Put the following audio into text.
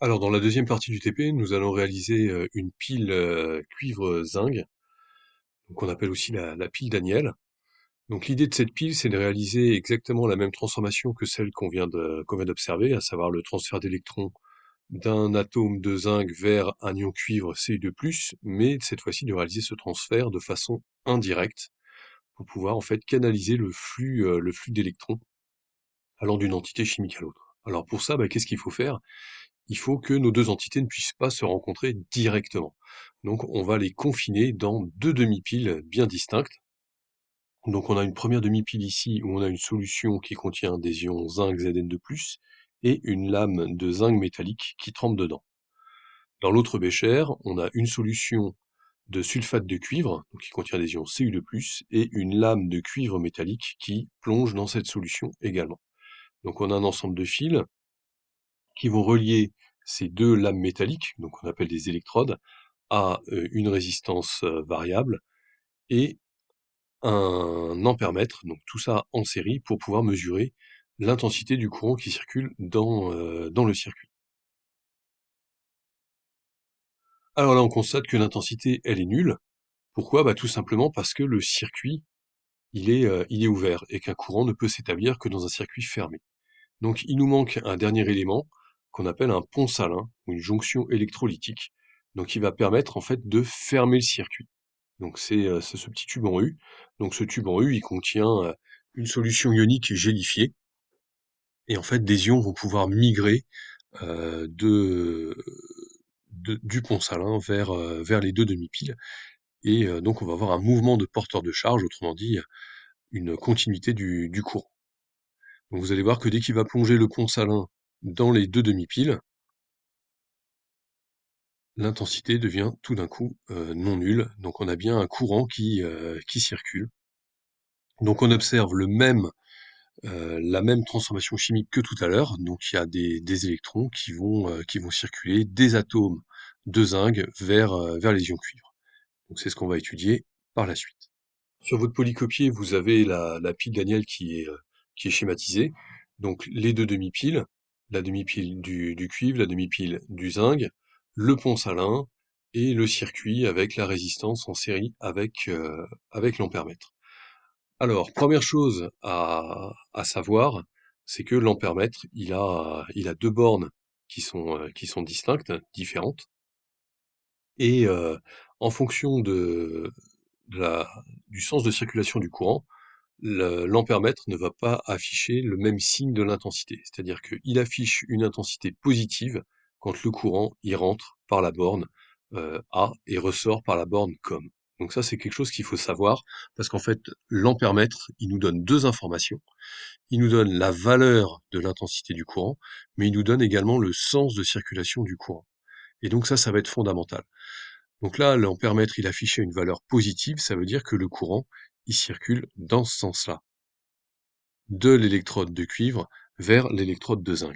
Alors, dans la deuxième partie du TP, nous allons réaliser une pile cuivre-zinc, qu'on appelle aussi la pile Daniel. Donc, l'idée de cette pile, c'est de réaliser exactement la même transformation que celle qu'on vient d'observer, à savoir le transfert d'électrons d'un atome de zinc vers un ion cuivre Cu2+, mais cette fois-ci de réaliser ce transfert de façon indirecte pour pouvoir en fait canaliser le flux d'électrons allant d'une entité chimique à l'autre. Alors pour ça, qu'est-ce qu'il faut faire? Il faut que nos deux entités ne puissent pas se rencontrer directement. Donc on va les confiner dans deux demi-piles bien distinctes. Donc on a une première demi-pile ici où on a une solution qui contient des ions zinc Zn2+, et une lame de zinc métallique qui trempe dedans. Dans l'autre bécher, on a une solution de sulfate de cuivre, donc qui contient des ions Cu2+, et une lame de cuivre métallique qui plonge dans cette solution également. Donc on a un ensemble de fils qui vont relier ces deux lames métalliques, donc on appelle des électrodes, à une résistance variable et un ampèremètre, donc tout ça en série pour pouvoir mesurer l'intensité du courant qui circule dans le circuit. Alors là, on constate que l'intensité, elle est nulle. Pourquoi? Tout simplement parce que le circuit, il est ouvert et qu'un courant ne peut s'établir que dans un circuit fermé. Donc il nous manque un dernier élément qu'on appelle un pont salin ou une jonction électrolytique, donc qui va permettre en fait de fermer le circuit. Donc c'est ce petit tube en U. Donc ce tube en U, il contient une solution ionique gélifiée et en fait des ions vont pouvoir migrer euh, de, du pont salin vers les deux demi-piles et donc on va avoir un mouvement de porteur de charge, autrement dit une continuité du courant. Donc vous allez voir que dès qu'il va plonger le pont salin dans les deux demi-piles, l'intensité devient tout d'un coup non nulle. Donc on a bien un courant qui circule. Donc on observe la même transformation chimique que tout à l'heure. Donc il y a des électrons qui vont circuler des atomes de zinc vers les ions cuivre. Donc c'est ce qu'on va étudier par la suite. Sur votre polycopier, vous avez la pile Daniel qui est schématisée. Donc les deux demi-piles, la demi-pile du cuivre, la demi-pile du zinc, le pont salin et le circuit avec la résistance en série avec l'ampèremètre. Alors, première chose à savoir, c'est que l'ampèremètre, il a deux bornes qui sont distinctes, différentes, et en fonction de la, du sens de circulation du courant, l'ampèremètre ne va pas afficher le même signe de l'intensité. C'est-à-dire qu'il affiche une intensité positive quand le courant y rentre par la borne A et ressort par la borne COM. Donc ça, c'est quelque chose qu'il faut savoir, parce qu'en fait, l'ampèremètre, il nous donne deux informations. Il nous donne la valeur de l'intensité du courant, mais il nous donne également le sens de circulation du courant. Et donc ça va être fondamental. Donc là, l'ampèremètre, il affichait une valeur positive, ça veut dire que le courant, il circule dans ce sens-là, de l'électrode de cuivre vers l'électrode de zinc.